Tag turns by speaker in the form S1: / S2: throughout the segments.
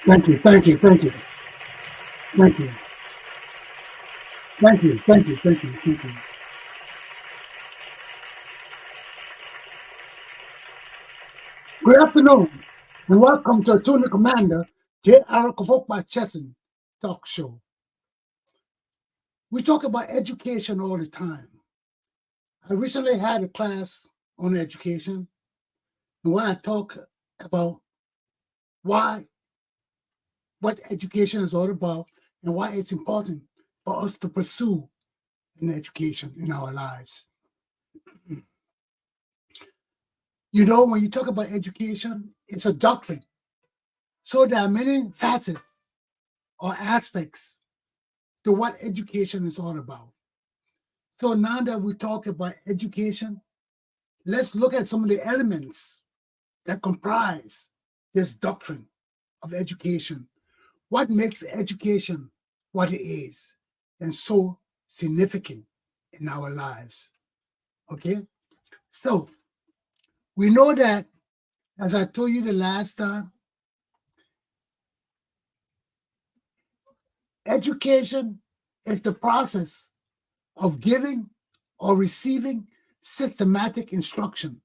S1: Thank you, thank you, thank you, thank you, thank you, thank you, thank you, thank you. Good afternoon, and welcome to Ccommander, Glapohkpa Chesson talk show. We talk about education all the time. I recently had a class on education, and why I talk about what education is all about and why it's important for us to pursue an education in our lives. You know, when you talk about education, it's a doctrine. So there are many facets or aspects to what education is all about. So now that we talk about education, let's look at some of the elements that comprise this doctrine of education. What makes education what it is and so significant in our lives? Okay, so we know that, as I told you the last time, education is the process of giving or receiving systematic instruction,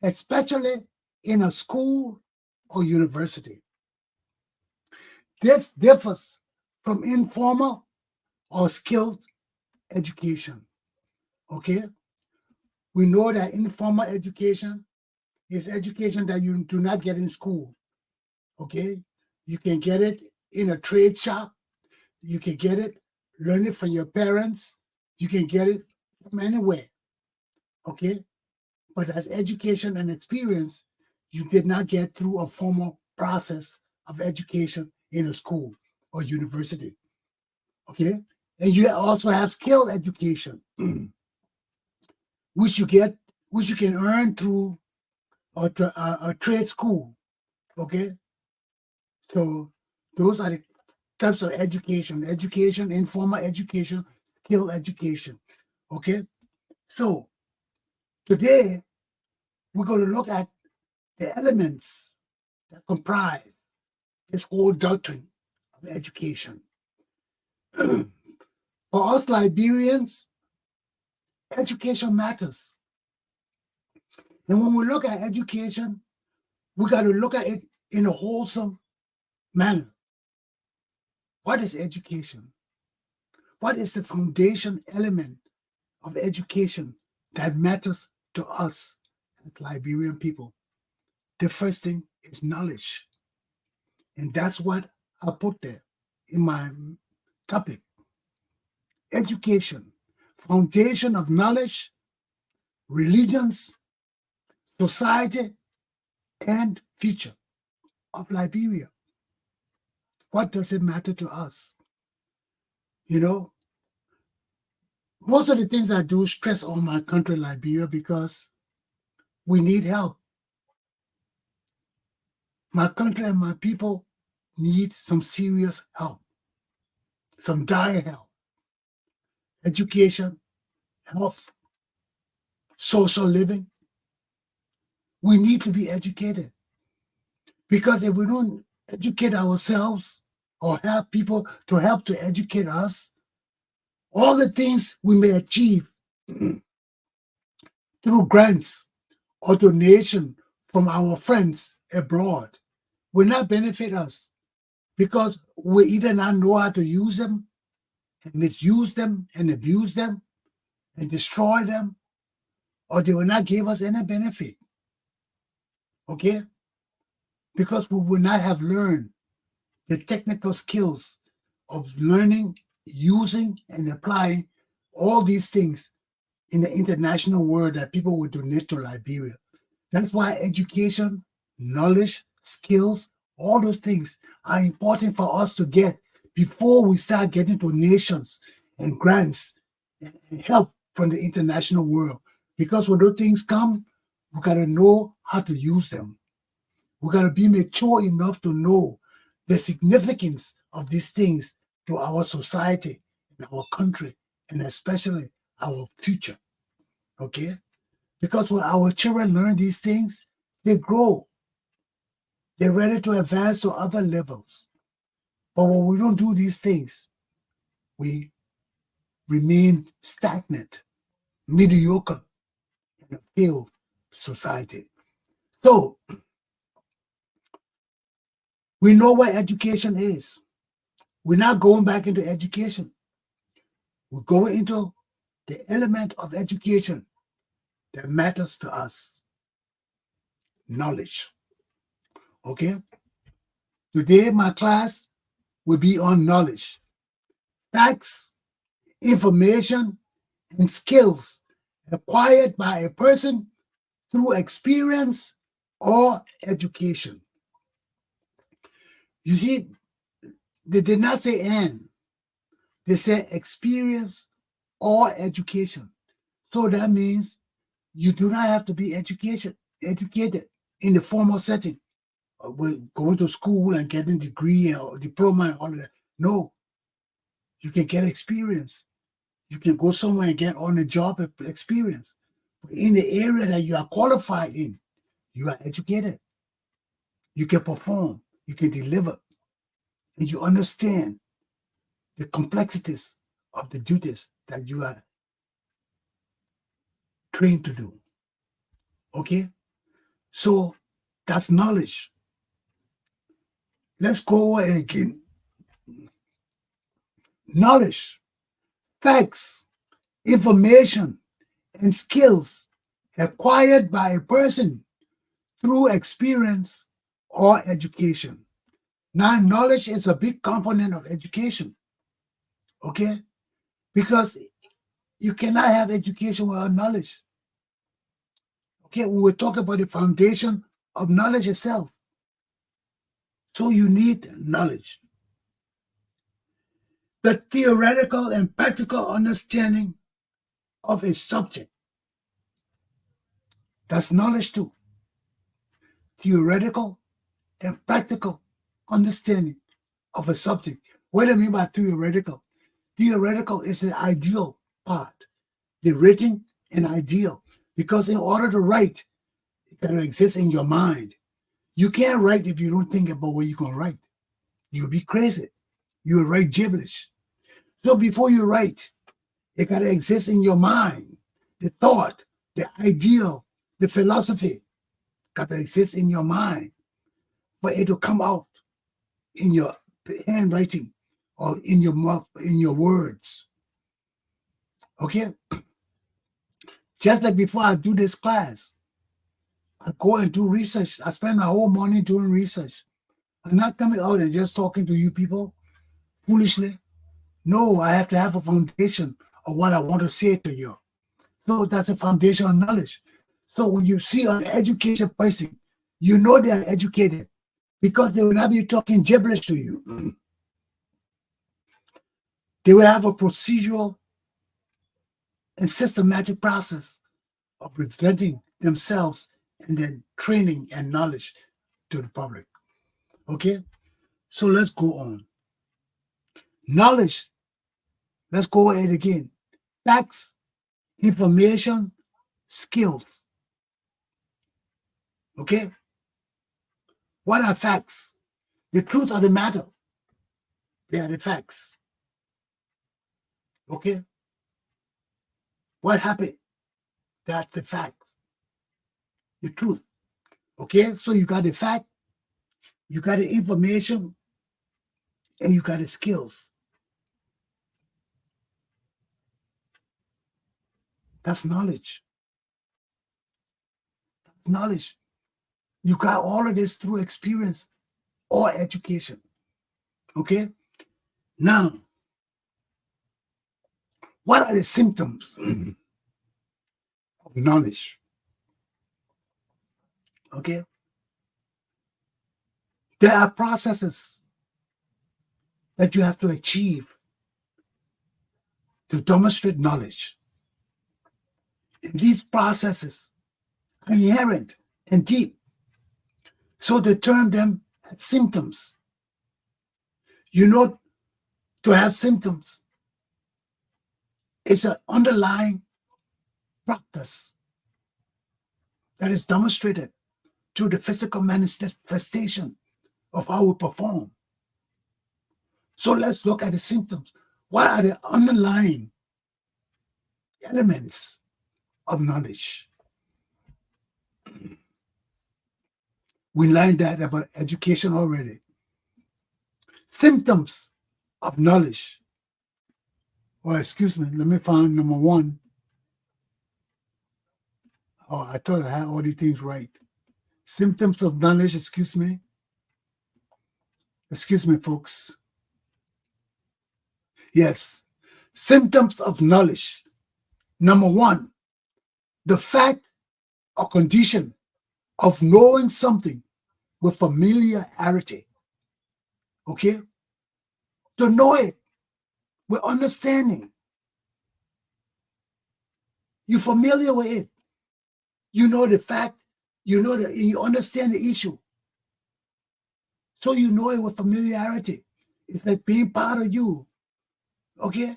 S1: especially in a school or university. This differs from informal or skilled education. Okay? We know that informal education is education that you do not get in school. Okay? You can get it in a trade shop. You can get it, learn it from your parents. You can get it from anywhere. Okay? But as education and experience, you did not get through a formal process of education in a school or university. Okay? And you also have skill education, which you can earn through a trade school. Okay? So those are the types of education, informal education, skill education. Okay? So today we're going to look at the elements that comprise this whole doctrine of education. For us Liberians, education matters. And when we look at education, we got to look at it in a wholesome manner. What is education? What is the foundation element of education that matters to us as Liberian people? The first thing is knowledge. And that's what I put there in my topic. Education, foundation of knowledge, religions, society, and future of Liberia. What does it matter to us? You know, most of the things I do stress on my country, Liberia, because we need help. My country and my people need some serious help, some dire help. Education, health, social living. We need to be educated. Because if we don't educate ourselves or have people to help to educate us, all the things we may achieve through grants or donation from our friends abroad will not benefit us because we either not know how to use them and misuse them and abuse them and destroy them, or they will not give us any benefit. Okay? Because we will not have learned the technical skills of learning, using, and applying all these things in the international world that people will donate to Liberia. That's why education, knowledge, skills, all those things are important for us to get before we start getting donations and grants and help from the international world. Because when those things come, we got to know how to use them. We got to be mature enough to know the significance of these things to our society and our country, and especially our future. Okay? Because when our children learn these things, they grow They're ready to advance to other levels. But when we don't do these things, we remain stagnant, mediocre in a failed society. So we know what education is. We're not going back into education. We're going into the element of education that matters to us. Knowledge. Okay? Today, my class will be on knowledge. Facts, information, and skills acquired by a person through experience or education. You see, they did not say and. They said experience or education. So that means you do not have to be educated in the formal setting. Going to school and getting a degree or diploma and all of that. No, you can get experience. You can go somewhere and get on a job experience. But in the area that you are qualified in, you are educated. You can perform. You can deliver. And you understand the complexities of the duties that you are trained to do. Okay? So that's knowledge. Let's go over it again. Knowledge, facts, information, and skills acquired by a person through experience or education. Now, knowledge is a big component of education, okay? Because you cannot have education without knowledge. Okay, we will talk about the foundation of knowledge itself. So you need knowledge. The theoretical and practical understanding of a subject. That's knowledge too. Theoretical and practical understanding of a subject. What do I mean by theoretical? Theoretical is the ideal part, the written and ideal. Because in order to write, it got to exist in your mind. You can't write if you don't think about what you're going to write. You'll be crazy. You'll write gibberish. So before you write, it got to exist in your mind. The thought, the ideal, the philosophy got to exist in your mind for it to come out in your handwriting or in your mouth, in your words. Okay? Just like before I do this class, I go and do research. I spend my whole morning doing research. I'm not coming out and just talking to you people foolishly. No, I have to have a foundation of what I want to say to you. So that's a foundation of knowledge. So when you see an educated person, you know they are educated because they will not be talking gibberish to you. They will have a procedural and systematic process of presenting themselves and then training and knowledge to the public. Okay? So let's go on. Knowledge, let's go ahead again. Facts, information, skills. Okay? What are facts? The truth of the matter. They are the facts. Okay? What happened? That's the facts. The truth. Okay? So you got the fact, you got the information, and you got the skills. That's knowledge. That's knowledge. You got all of this through experience or education. Okay? Now, what are the symptoms of knowledge? Okay? There are processes that you have to achieve to demonstrate knowledge. And these processes are inherent and deep. So they term them as symptoms. You know, to have symptoms, it's an underlying practice that is demonstrated through the physical manifestation of how we perform. So let's look at the symptoms. What are the underlying elements of knowledge? We learned that about education already. Symptoms of knowledge. Or excuse me, let me find number one. Oh, I thought I had all these things right. Symptoms of knowledge, excuse me. Excuse me, folks. Yes. Symptoms of knowledge. Number one, the fact or condition of knowing something with familiarity. Okay? To know it with understanding. You're familiar with it. You know the fact, you know that you understand the issue. So you know it with familiarity. It's like being part of you. Okay?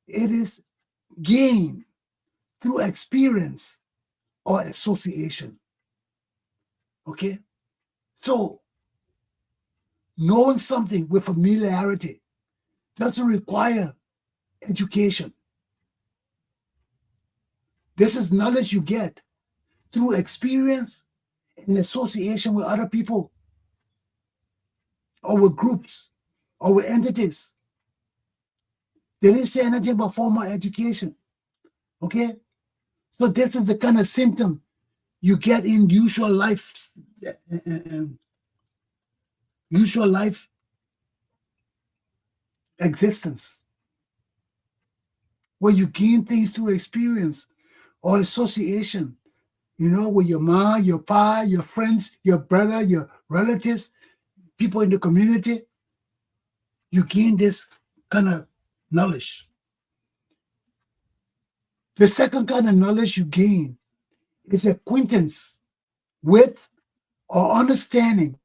S1: It is gained through experience or association. Okay? So, knowing something with familiarity doesn't require education. This is knowledge you get through experience and association with other people or with groups or with entities. They didn't say anything about formal education. Okay? So this is the kind of symptom you get in usual life existence, where you gain things through experience or association, with your mom, your pa, your friends, your brother, your relatives, people in the community. You gain this kind of knowledge. The second kind of knowledge you gain is acquaintance with or understanding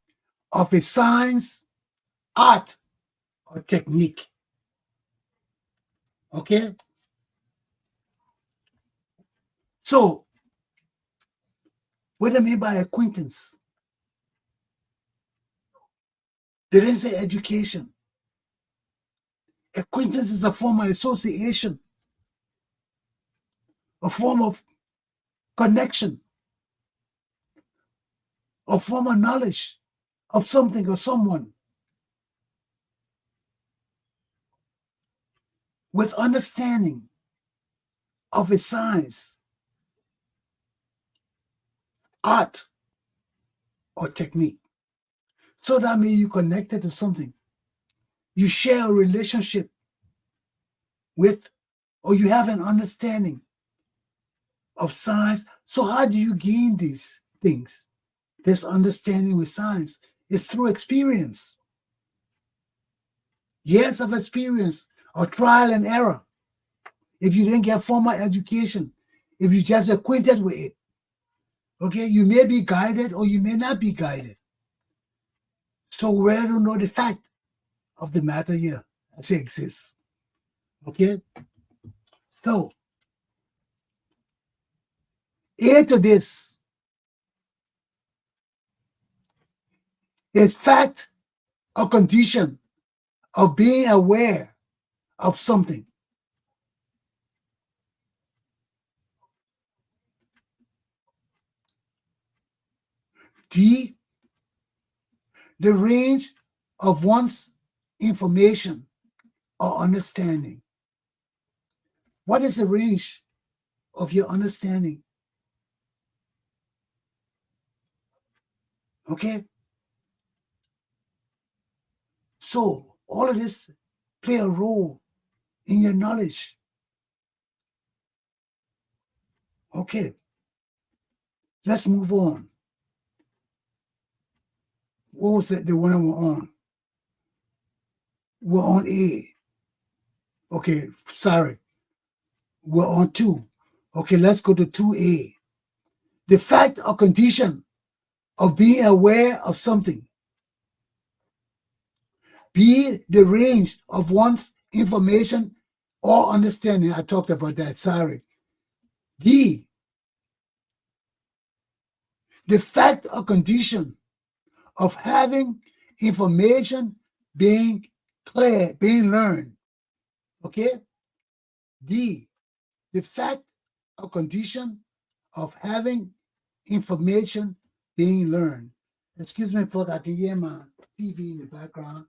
S1: of a science, art, or technique. Okay? So, what do I mean by acquaintance? They didn't say education. Acquaintance is a form of association, a form of connection, a form of knowledge of something or someone with understanding of a science, art, or technique. So that means you're connected to something. You share a relationship with, or you have an understanding of science. So how do you gain these things? This understanding with science is through experience. Years of experience or trial and error. If you didn't get formal education, if you just acquainted with it, okay, you may be guided or you may not be guided. So we don't know the fact of the matter here as it exists. Okay? So, into this is fact or condition of being aware of something. D, the range of one's information or understanding. What is the range of your understanding? Okay? So, all of this play a role in your knowledge. Okay. Let's move on. What was it, the one we're on? We're on A. Okay, sorry. We're on 2. Okay, let's go to 2A. The fact or condition of being aware of something. B, the range of one's information or understanding. I talked about that, sorry. D, the fact or condition of having information being clear, being learned. Okay? D, the fact or condition of having information being learned. Excuse me, folks, I can hear my TV in the background.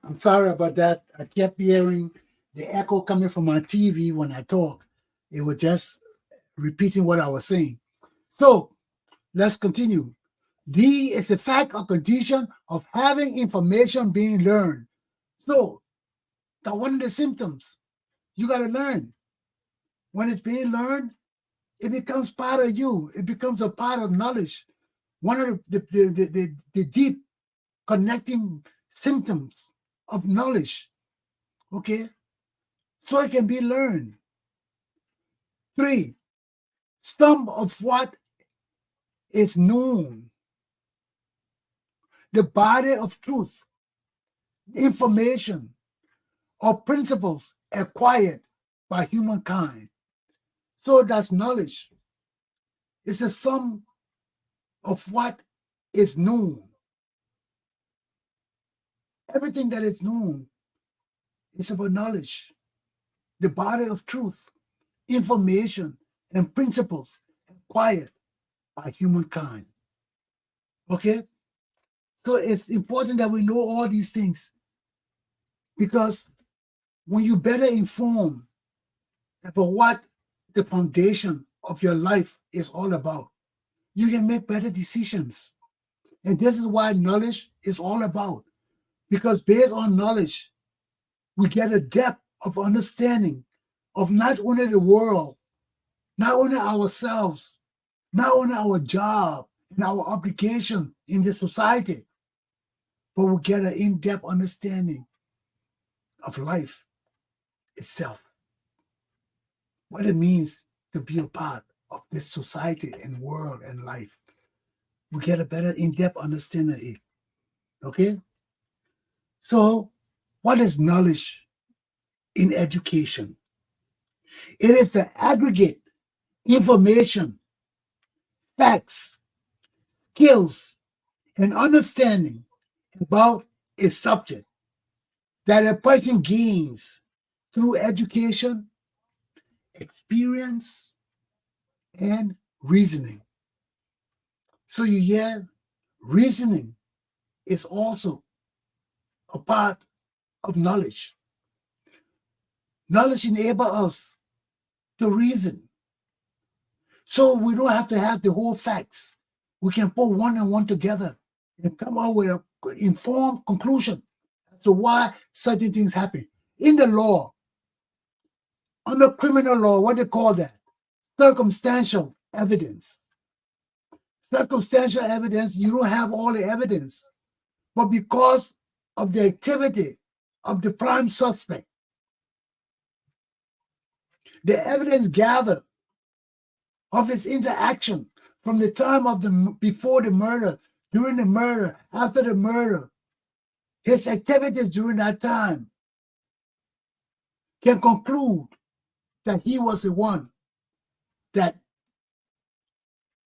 S1: I'm sorry about that. I kept hearing the echo coming from my TV when I talk. It was just repeating what I was saying. So let's continue. D is the fact or condition of having information being learned. So that one of the symptoms you got to learn. When it's being learned, it becomes part of you. It becomes a part of knowledge. One of the deep connecting symptoms of knowledge. Okay, so it can be learned. 3, some of what is known, the body of truth, information, or principles acquired by humankind. So that's knowledge. It's a sum of what is known. Everything that is known is about knowledge, the body of truth, information, and principles acquired by humankind. Okay? So it's important that we know all these things, because when you better inform about what the foundation of your life is all about, you can make better decisions. And this is why knowledge is all about. Because based on knowledge, we get a depth of understanding of not only the world, not only ourselves, not only our job and our obligation in the society, but we get an in-depth understanding of life itself, what it means to be a part of this society and world and life. We get a better in-depth understanding of it. Okay? So, what is knowledge in education? It is the aggregate information, facts, skills, and understanding about a subject that a person gains through education, experience, and reasoning. So you hear reasoning is also a part of knowledge. Knowledge enables us to reason. So we don't have to have the whole facts. We can put one and one together and come up with an informed conclusion as to why certain things happen. In the law, under criminal law, what they call that? Circumstantial evidence. Circumstantial evidence, you don't have all the evidence. But because of the activity of the prime suspect, the evidence gathered of his interaction from the time of the before the murder, during the murder, after the murder, his activities during that time can conclude that he was the one that,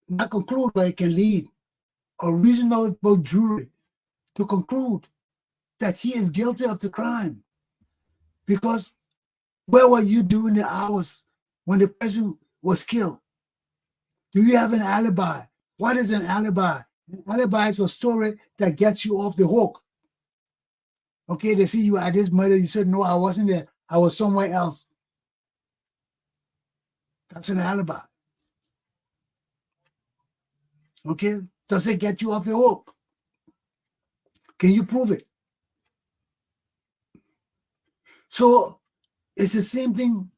S1: not conclude, but it can lead a reasonable jury to conclude that he is guilty of the crime. Because where were you during the hours when the person was killed? Do you have an alibi? What is an alibi? An alibi is a story that gets you off the hook. Okay, they see you at this murder. You said, no, I wasn't there. I was somewhere else. That's an alibi. Okay, does it get you off the hook? Can you prove it? So it's the same thing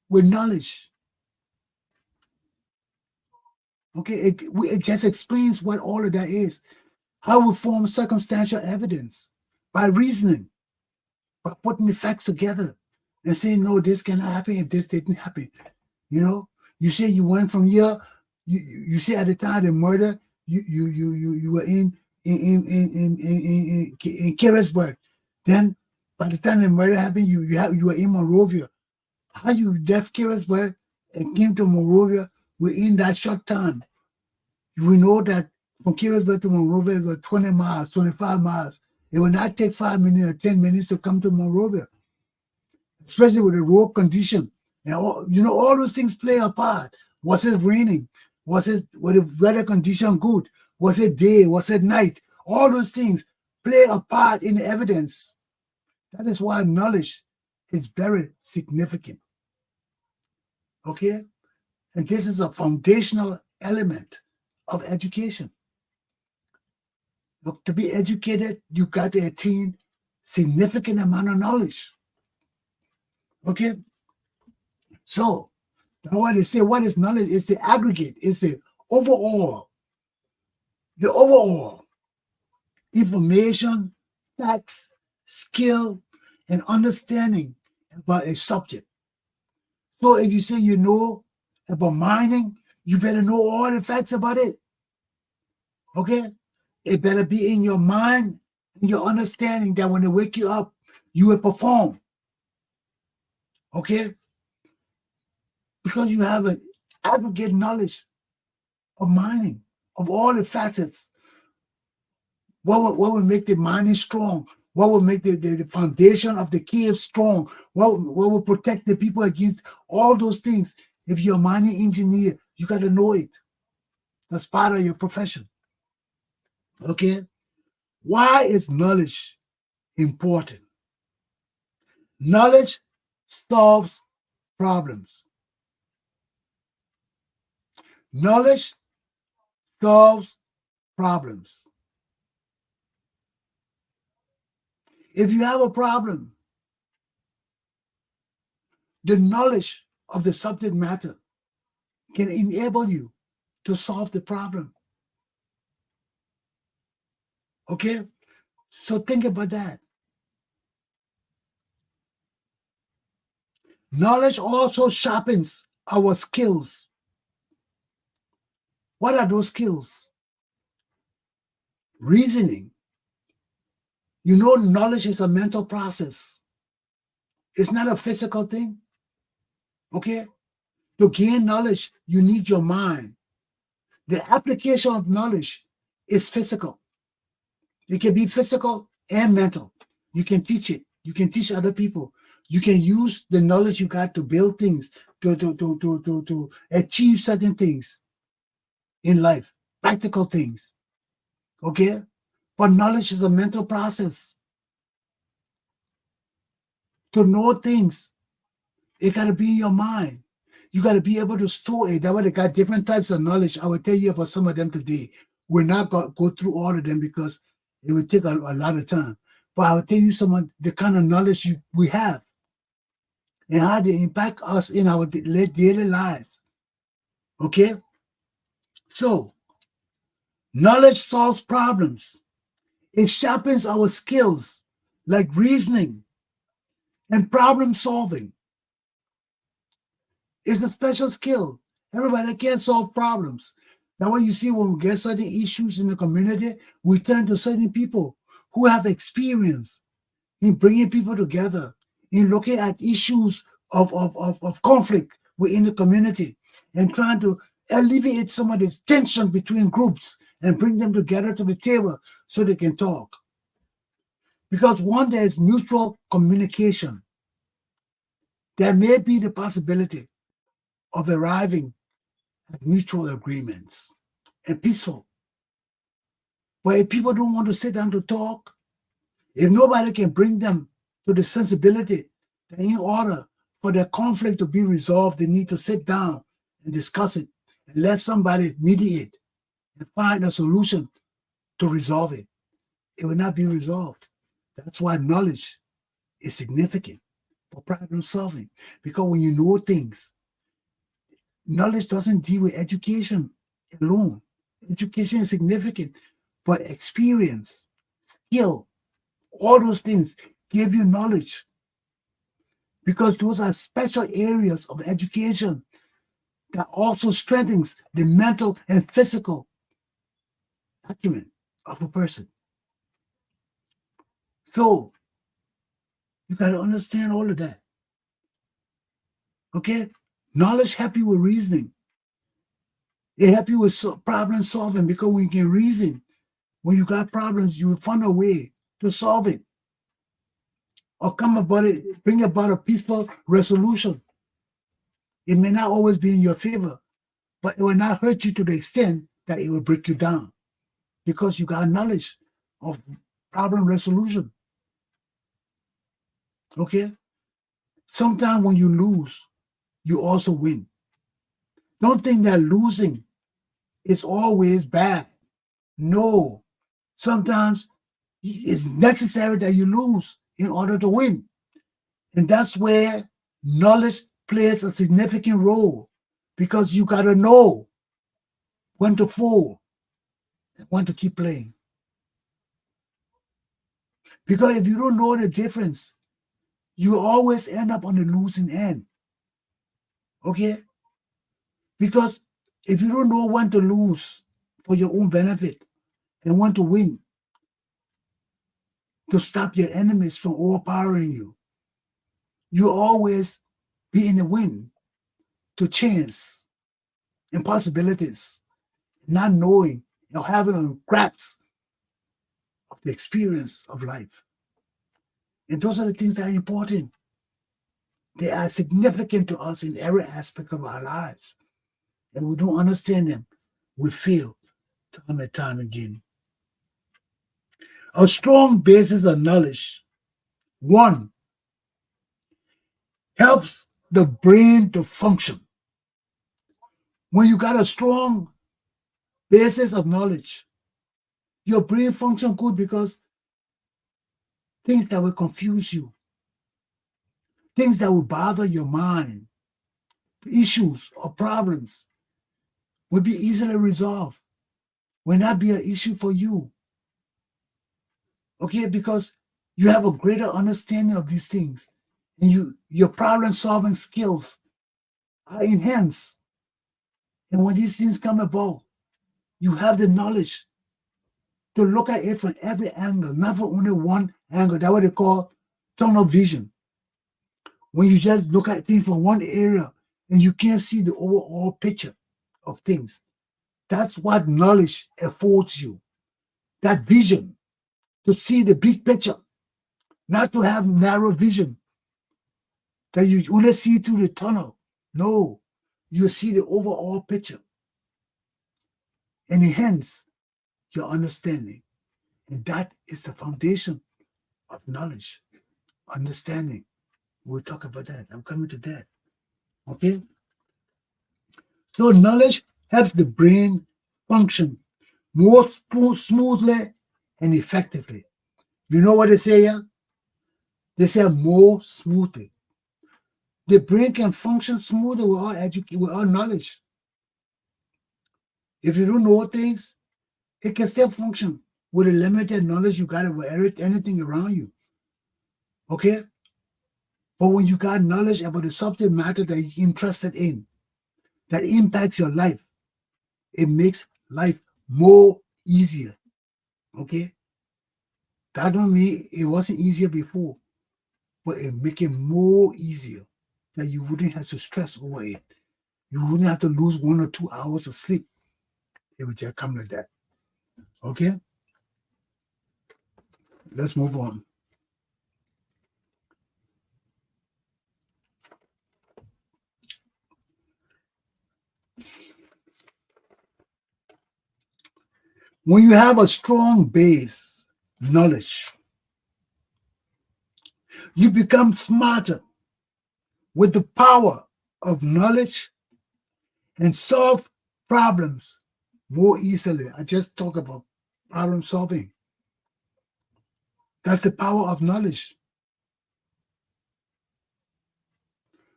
S1: with knowledge. Okay, it just explains what all of that is. How we form circumstantial evidence by reasoning, by putting the facts together and saying, no, this cannot happen if this didn't happen. You know, you say you went from here. You say at the time of the murder, you were in Carisburg. Then by the time the murder happened, you were in Monrovia. How you left Carisburg and came to Monrovia within that short time? We know that from Carisburg to Monrovia was 20 miles, 25 miles. It will not take 5 minutes or 10 minutes to come to Monrovia, especially with the road condition. And all, you know, all those things play a part. Was it raining? Was the weather condition good? Was it day? Was it night? All those things play a part in the evidence. That is why knowledge is very significant. Okay? And this is a foundational element of education. Look, to be educated, you got to attain significant amount of knowledge. Okay? So, that's why they say what is knowledge? It's the aggregate, it's the overall information, facts, skill, and understanding about a subject. So if you say you know about mining, you better know all the facts about it. Okay? It better be in your mind and your understanding that when they wake you up, you will perform. Okay? Because you have an aggregate knowledge of mining, of all the facets. What will make the mining strong? What will make the foundation of the cave strong? What will protect the people against all those things? If you're a mining engineer, you got to know it. That's part of your profession. Okay? Why is knowledge important? Knowledge solves problems. Knowledge solves problems. If you have a problem, the knowledge of the subject matter can enable you to solve the problem. Okay? So think about that. Knowledge also sharpens our skills. What are those skills? Reasoning. You know, knowledge is a mental process. It's not a physical thing. Okay? To gain knowledge, you need your mind. The application of knowledge is physical. It can be physical and mental. You can teach it. You can teach other people. You can use the knowledge you got to build things, to achieve certain things in life, practical things. Okay? But knowledge is a mental process. To know things, it got to be in your mind. You got to be able to store it. That's why they got different types of knowledge. I will tell you about some of them today. We're not going to go through all of them because it would take a lot of time. But I will tell you some of the kind of knowledge we have and how they impact us in our daily lives. Okay? So, knowledge solves problems. It sharpens our skills like reasoning and problem solving. It's a special skill. Everybody can't solve problems. That's why you see when we get certain issues in the community, we turn to certain people who have experience in bringing people together, in looking at issues of conflict within the community and trying to alleviate some of this tension between groups and bring them together to the table so they can talk. Because one, there is mutual communication. There may be the possibility of arriving at mutual agreements and peaceful. But if people don't want to sit down to talk, if nobody can bring them to the sensibility that in order for their conflict to be resolved, they need to sit down and discuss it and let somebody mediate and find a solution to resolve it. It will not be resolved. That's why knowledge is significant for problem solving. Because when you know things, knowledge doesn't deal with education alone. Education is significant, but experience, skill, all those things give you knowledge, because those are special areas of education that also strengthens the mental and physical acumen of a person. So you got to understand all of that. Okay? Knowledge help you with reasoning. It help you with problem solving, because when you can reason, when you got problems, you will find a way to solve it or bring about a peaceful resolution. It may not always be in your favor, but it will not hurt you to the extent that it will break you down, because you got knowledge of problem resolution. Okay? Sometimes when you lose, you also win. Don't think that losing is always bad. No. Sometimes it's necessary that you lose in order to win. And that's where knowledge plays a significant role, because you got to know when to fold and when to keep playing. Because if you don't know the difference, you always end up on the losing end. Okay? Because if you don't know when to lose for your own benefit and when to win, to stop your enemies from overpowering you, you always be in the win to chance and possibilities, not knowing or having a grasp of the experience of life. And those are the things that are important. They are significant to us in every aspect of our lives. And we don't understand them, we fail time and time again. A strong basis of knowledge, one, helps the brain to function. When you got a strong basis of knowledge, your brain function good, because things that will confuse you, things that will bother your mind, issues or problems will be easily resolved, will not be an issue for you. Okay, because you have a greater understanding of these things, and your problem solving skills are enhanced. And when these things come about, you have the knowledge to look at it from every angle, not from only one angle. That's what they call tunnel vision. When you just look at things from one area and you can't see the overall picture of things. That's what knowledge affords you. That vision to see the big picture, not to have narrow vision that you only see through the tunnel. No, you see the overall picture, and hence your understanding. And that is the foundation of knowledge, understanding. We'll talk about that. I'm coming to that. Okay? So knowledge helps the brain function more smoothly and effectively. You know what they say here? They say more smoothly. The brain can function smoother with all knowledge. If you don't know things, it can still function with the limited knowledge you got about anything around you. Okay? But when you got knowledge about the subject matter that you're interested in, that impacts your life, it makes life more easier. Okay? That don't mean it wasn't easier before, but it make it more easier, that you wouldn't have to stress over it. You wouldn't have to lose 1 or 2 hours of sleep. It would just come like that. Okay? Let's move on. When you have a strong base knowledge, you become smarter with the power of knowledge and solve problems more easily. I just talk about problem solving. That's the power of knowledge.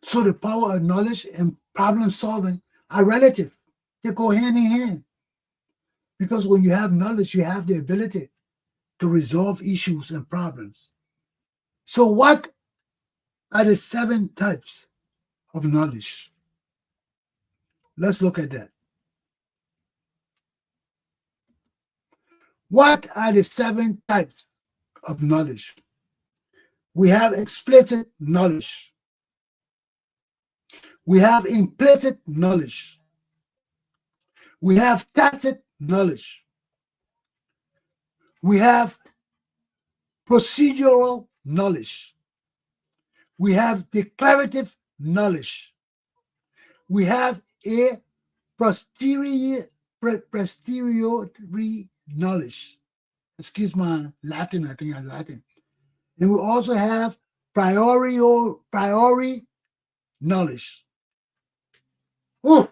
S1: So the power of knowledge and problem solving are relative. They go hand in hand. Because when you have knowledge, you have the ability to resolve issues and problems. So what are the 7 types of knowledge? Let's look at that. What are the 7 types of knowledge? We have explicit knowledge. We have implicit knowledge. We have tacit knowledge. We have procedural knowledge. We have declarative knowledge. We have a posteriori knowledge. Excuse my Latin, I think I'm Latin. And we also have priori knowledge. Oh.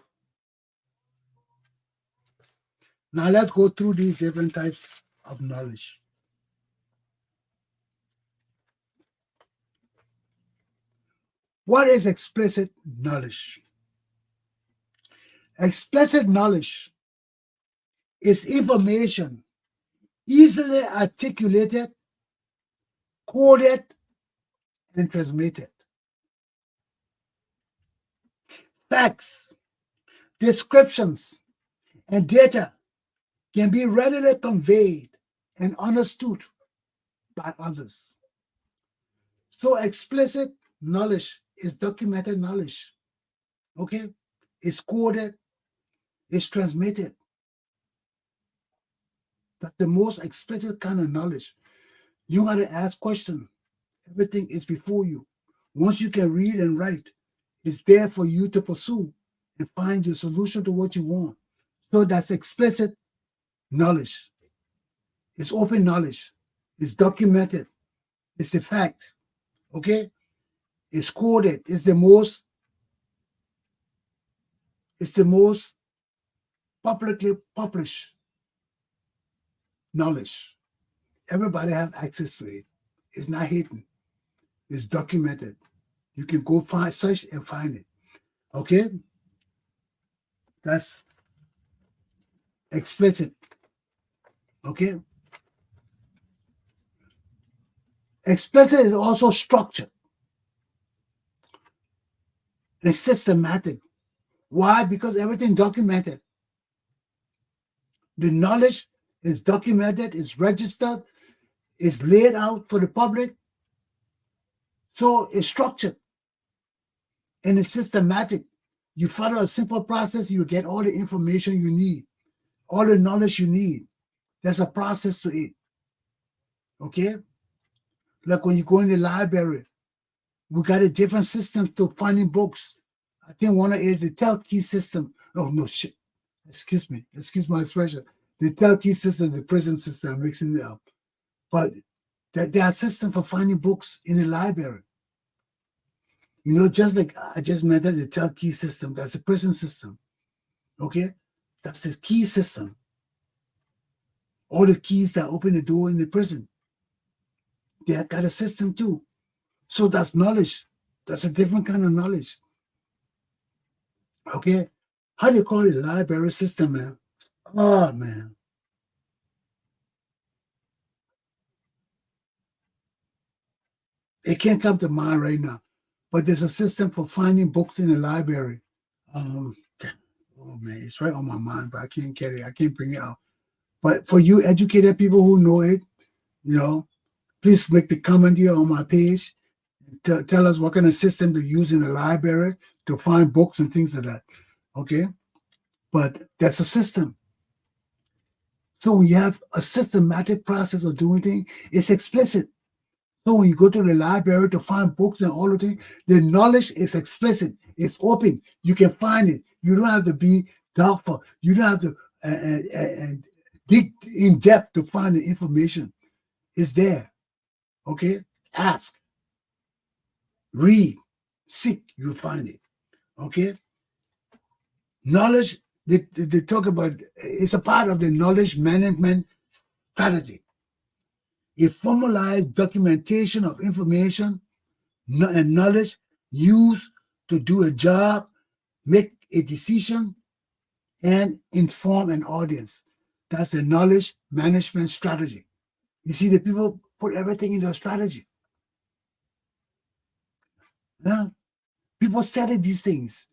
S1: Now let's go through these different types of knowledge. What is explicit knowledge? Explicit knowledge is information easily articulated, coded, and transmitted. Facts, descriptions, and data can be readily conveyed and understood by others. So explicit knowledge is documented knowledge. Okay? It's coded, it's transmitted. That's the most explicit kind of knowledge. You got to ask questions. Everything is before you. Once you can read and write, it's there for you to pursue and find your solution to what you want. So that's explicit knowledge. It's open knowledge. It's documented. It's the fact. Okay? It's coded. It's the most publicly published knowledge. Everybody have access to it. It's not hidden. It's documented. You can go search and find it. Okay? That's explicit. Okay? Explicit is also structured. It's systematic. Why? Because everything documented. The knowledge is documented, it's registered, it's laid out for the public. So it's structured and it's systematic. You follow a simple process, you get all the information you need, all the knowledge you need. There's a process to it. Okay? Like when you go in the library, we got a different system to finding books. I think one is the Telkey system. Oh, no, shit. Excuse me. Excuse my expression. The Telkey system, the prison system, I'm mixing it up. But there are systems for finding books in the library. You know, just like I just mentioned the Telkey system, that's a prison system. Okay? That's the key system. All the keys that open the door in the prison. They got a system too. So that's knowledge. That's a different kind of knowledge. Okay? How do you call it? Library system, man. Oh, man. It can't come to mind right now. But there's a system for finding books in the library. Oh, man. It's right on my mind, but I can't get it. I can't bring it out. But for you educated people who know it, you know, please make the comment here on my page. Tell us what kind of system they use in the library to find books and things like that. Okay? But that's a system. So when you have a systematic process of doing things, it's explicit. So when you go to the library to find books and all the things, the knowledge is explicit. It's open. You can find it. You don't have to be doubtful. You don't have to dig in depth to find the information. It's there. Okay? Ask. Read. Seek. You'll find it. Okay? Knowledge, they talk about, it's a part of the knowledge management strategy. A formalized documentation of information and knowledge used to do a job, make a decision, and inform an audience. That's the knowledge management strategy. You see, the people put everything into a strategy. Yeah? People study these things.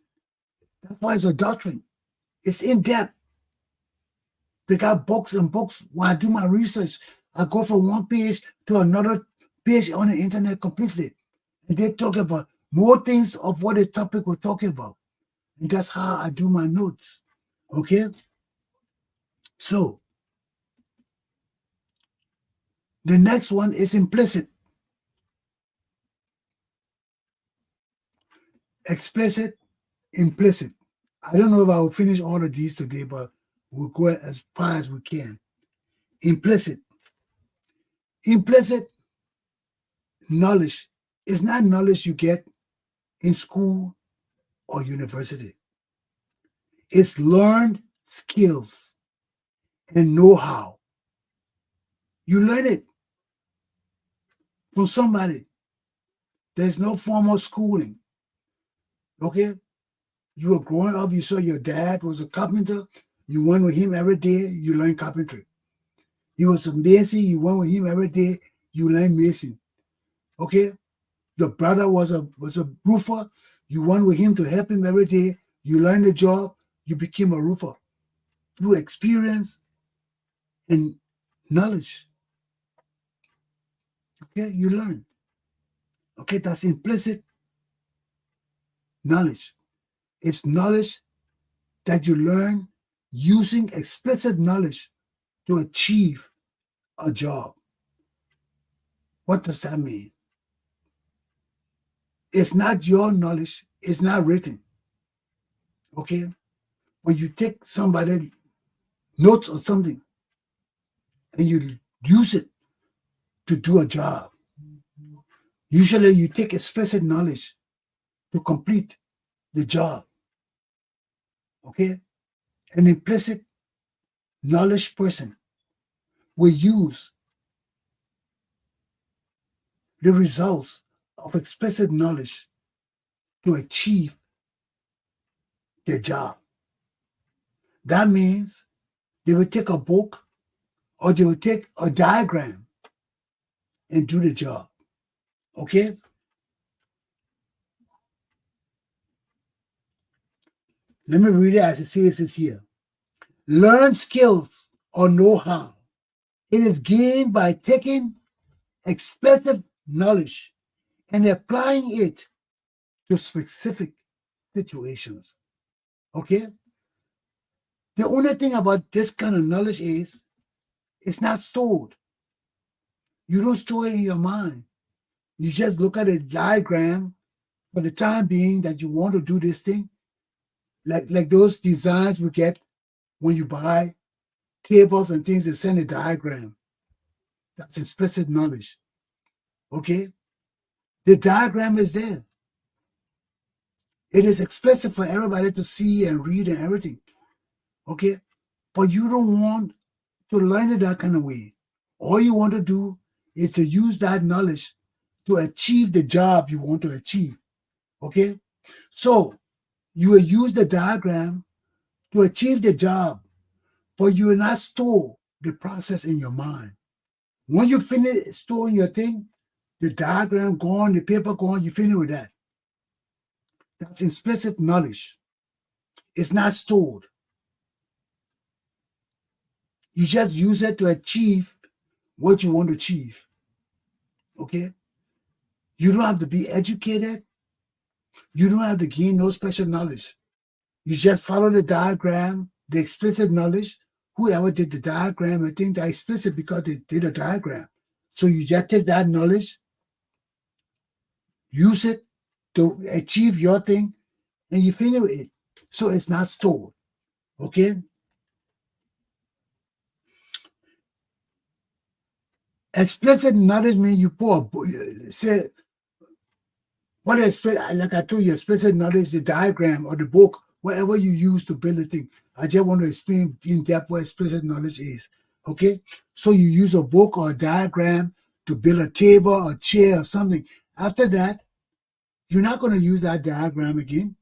S1: That's why it's a doctrine. It's in depth. They got books and books. When I do my research, I go from one page to another page on the internet completely. And they talk about more things of what the topic we're talking about. And that's how I do my notes. Okay? So, the next one is implicit. Explicit, implicit. I don't know if I will finish all of these today, but we'll go as far as we can. Implicit. Implicit knowledge is not knowledge you get in school or university. It's learned skills and know-how. You learn it from somebody. There's no formal schooling. Okay? You were growing up, you saw your dad was a carpenter. You went with him every day, you learned carpentry. He was a mason, you went with him every day, you learned mason. Okay? Your brother was a roofer, you went with him to help him every day, you learned the job, you became a roofer. Through experience and knowledge. Okay, you learn. Okay, that's implicit knowledge. It's knowledge that you learn using explicit knowledge to achieve a job. What does that mean? It's not your knowledge, it's not written. Okay? When you take somebody notes or something and you use it to do a job, usually you take explicit knowledge to complete the job. Okay? An implicit knowledge person will use the results of explicit knowledge to achieve their job. That means they will take a book or they will take a diagram and do the job. Okay? Let me read it as it says here. Learn skills or know-how. It is gained by taking explicit knowledge and applying it to specific situations. Okay? The only thing about this kind of knowledge is it's not stored. You don't store it in your mind. You just look at a diagram for the time being that you want to do this thing. Like those designs we get when you buy tables and things, they send a diagram. That's explicit knowledge. Okay? The diagram is there. It is explicit for everybody to see and read and everything. Okay? But you don't want to learn it that kind of way. All you want to do is to use that knowledge to achieve the job you want to achieve. Okay? So you will use the diagram to achieve the job, but you will not store the process in your mind. When you finish storing your thing, the diagram gone, the paper gone, you finish with that. That's explicit knowledge. It's not stored. You just use it to achieve what you want to achieve. Okay? You don't have to be educated. You don't have to gain no special knowledge. You just follow the diagram, the explicit knowledge. Whoever did the diagram, I think they're explicit because they did a diagram. So you just take that knowledge, use it to achieve your thing, and you finish with it. So it's not stored. Okay? Explicit knowledge means you say, what is like I told you, explicit knowledge, the diagram or the book, whatever you use to build a thing. I just want to explain in depth what explicit knowledge is. Okay? So you use a book or a diagram to build a table or chair or something. After that, you're not going to use that diagram again.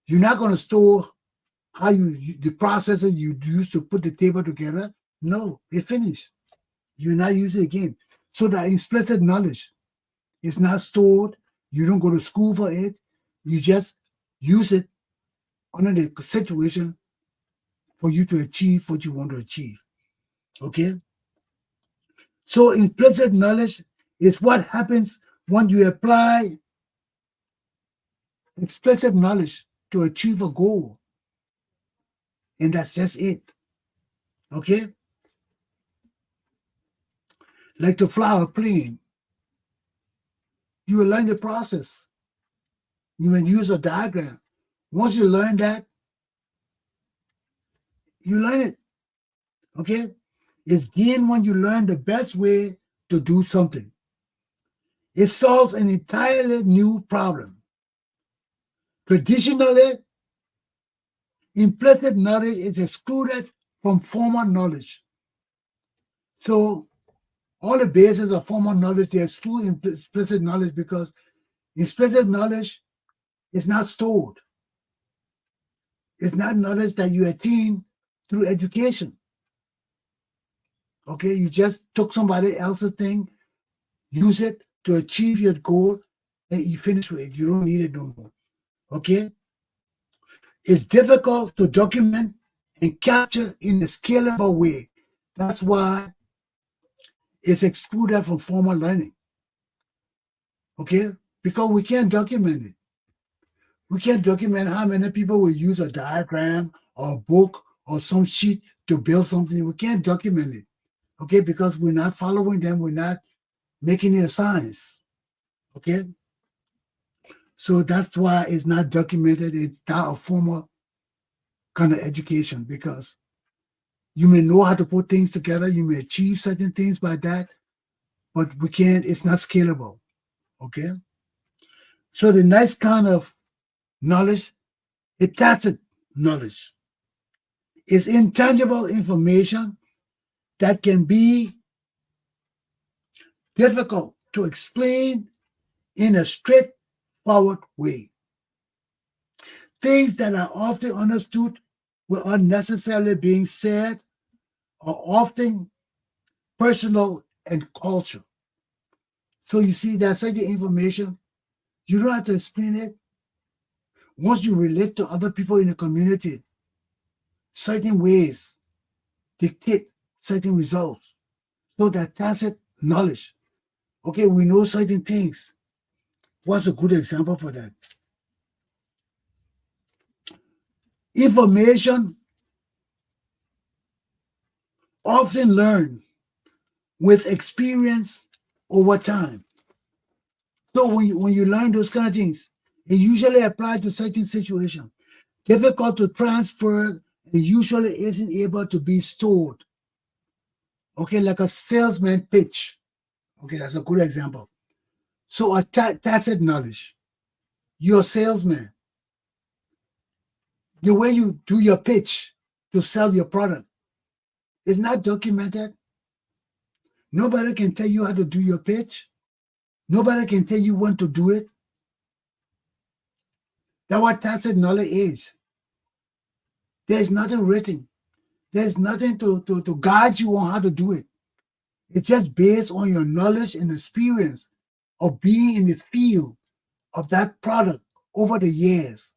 S1: You're not going to store how the processor you used to put the table together. No, it finished. You're not using it again. So that implicit knowledge is not stored. You don't go to school for it. You just use it under the situation for you to achieve what you want to achieve. Okay? So implicit knowledge is what happens when you apply explicit knowledge to achieve a goal. And that's just it. Okay? Like to fly a plane, you will learn the process. You will use a diagram. Once you learn that, you learn it. Okay? It's gained when you learn the best way to do something. It solves an entirely new problem. Traditionally, implicit knowledge is excluded from formal knowledge. So all the bases of formal knowledge, they exclude implicit knowledge because implicit knowledge is not stored. It's not knowledge that you attain through education. Okay, you just took somebody else's thing, use it to achieve your goal, and you finish with it. You don't need it no more. Okay? It's difficult to document and capture in a scalable way. That's why it's excluded from formal learning. Okay? Because we can't document it. We can't document how many people will use a diagram or a book or some sheet to build something. We can't document it. Okay? Because we're not following them. We're not making it a science. Okay? So that's why it's not documented. It's not a formal kind of education because you may know how to put things together. You may achieve certain things by that, but we can't, it's not scalable. Okay? So the next kind of knowledge is tacit knowledge. It's intangible information that can be difficult to explain in a straightforward way. Things that are often understood without necessarily being said are often personal and cultural. So you see that certain information, you don't have to explain it. Once you relate to other people in the community, certain ways dictate certain results. So that tacit knowledge. Okay, we know certain things. What's a good example for that? Information often learned with experience over time. So when you learn those kind of things, it usually applies to certain situations. Difficult to transfer and usually isn't able to be stored. Okay, like a salesman pitch. Okay, that's a good example. So a tacit knowledge. You're a salesman. The way you do your pitch to sell your product is not documented. Nobody can tell you how to do your pitch. Nobody can tell you when to do it. That's what tacit knowledge is. There's nothing written. There's nothing to guide you on how to do it. It's just based on your knowledge and experience of being in the field of that product over the years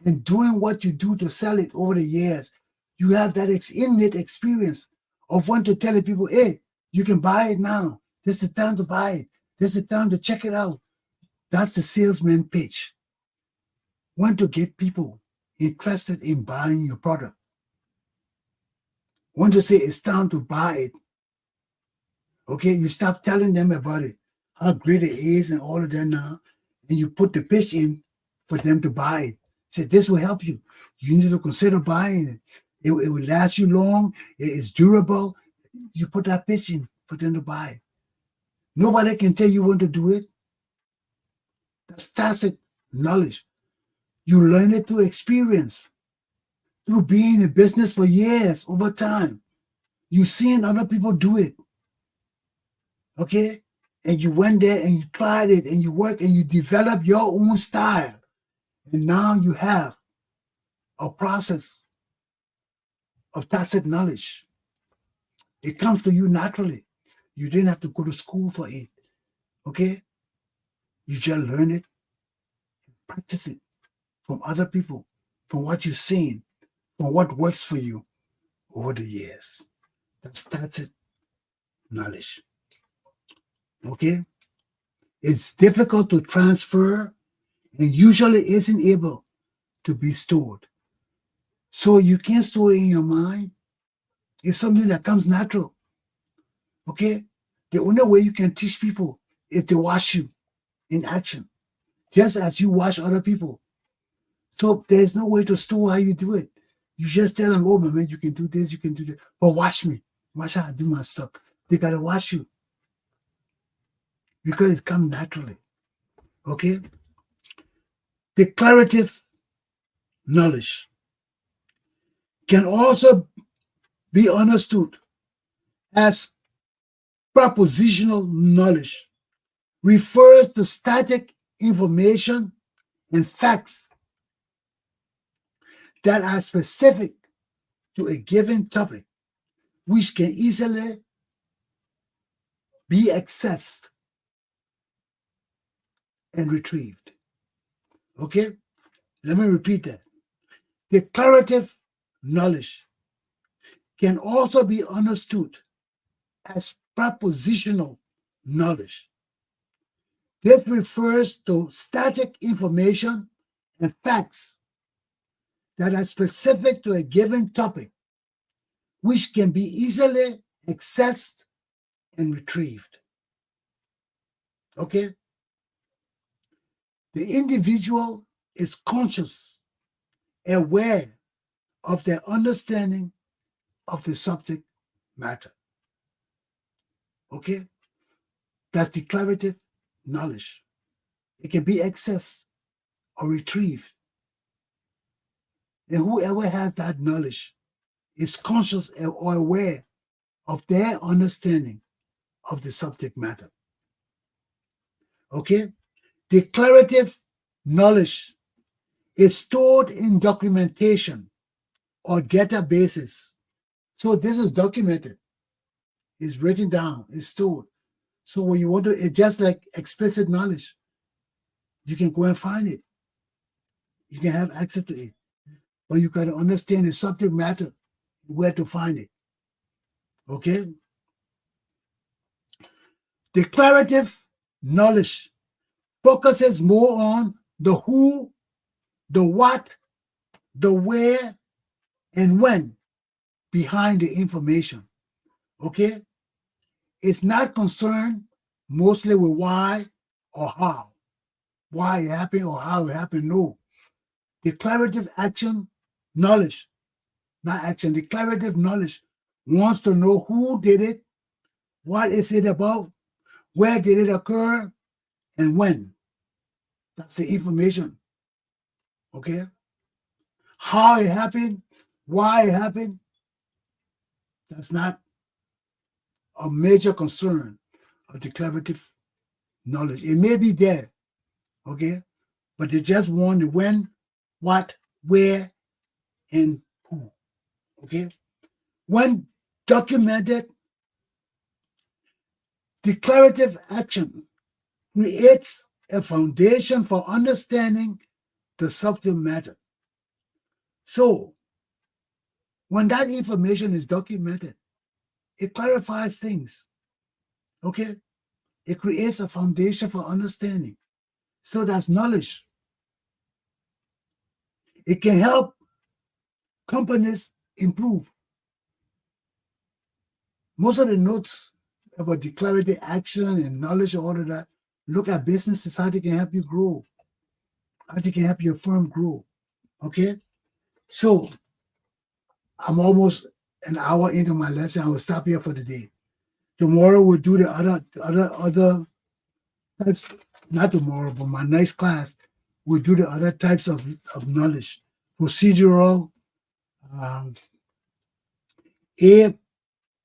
S1: and doing what you do to sell it over the years. You have that innate experience of wanting to tell people, hey, you can buy it now. This is the time to buy it. This is the time to check it out. That's the salesman pitch. Want to get people interested in buying your product. Want to say it's time to buy it. Okay, you stop telling them about it, how great it is and all of that now, and you put the pitch in for them to buy it. Say, this will help you. You need to consider buying it. It will last you long. It is durable. You put that pitch in for them to buy it. Nobody can tell you when to do it. That's tacit knowledge. You learn it through experience, through being in business for years, over time. You've seen other people do it. Okay? And you went there and you tried it and you worked and you developed your own style. And now you have a process of tacit knowledge. It comes to you naturally. You didn't have to go to school for it. Okay? You just learn it, practice it from other people, from what you've seen, from what works for you over the years. That's tacit knowledge. Okay? It's difficult to transfer and usually isn't able to be stored. So you can't store it in your mind. It's something that comes natural. Okay? The only way you can teach people is to watch you in action, just as you watch other people. So there's no way to store how you do it. You just tell them, oh, my man, you can do this, you can do that. But watch me. Watch how I do my stuff. They got to watch you because it comes naturally. Okay? Declarative knowledge can also be understood as propositional knowledge, refers to static information and facts that are specific to a given topic, which can easily be accessed and retrieved. Okay? Let me repeat that. Declarative knowledge can also be understood as propositional knowledge. This refers to static information and facts that are specific to a given topic, which can be easily accessed and retrieved. Okay? The individual is conscious, aware of their understanding of the subject matter. Okay? That's declarative knowledge. It can be accessed or retrieved. And whoever has that knowledge is conscious or aware of their understanding of the subject matter. Okay? Declarative knowledge is stored in documentation or databases. So this is documented. It's written down. It's stored. So when you want to, it's just like explicit knowledge. You can go and find it. You can have access to it. But you got to understand the subject matter, where to find it. Okay? Declarative knowledge focuses more on the who, the what, the where, and when behind the information. Okay? It's not concerned mostly with why or how. Why it happened or how it happened. No. Declarative action knowledge, not action, declarative knowledge wants to know who did it, what is it about, where did it occur, and when. That's the information. Okay? How it happened, why it happened, that's not a major concern of declarative knowledge. It may be there, okay? But they just want the when, what, where, and who, okay? When documented, declarative action creates a foundation for understanding the subject matter. So, when that information is documented, it clarifies things, okay? It creates a foundation for understanding. So that's knowledge. It can help companies improve. Most of the notes about declarative action and knowledge, all of that, look at businesses, how they can help you grow, how they can help your firm grow, okay? So I'm almost an hour into my lesson. I will stop here for the day. Tomorrow we'll do the other types, not tomorrow, but my next class, we'll do the other types of knowledge. Procedural, a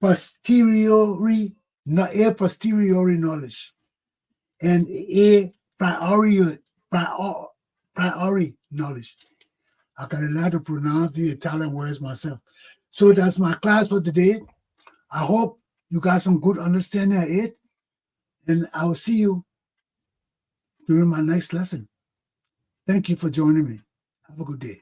S1: posteriori knowledge, and a priori knowledge. I got to learn to pronounce the Italian words myself. So that's my class for today. I hope you got some good understanding of it. And I will see you during my next lesson. Thank you for joining me. Have a good day.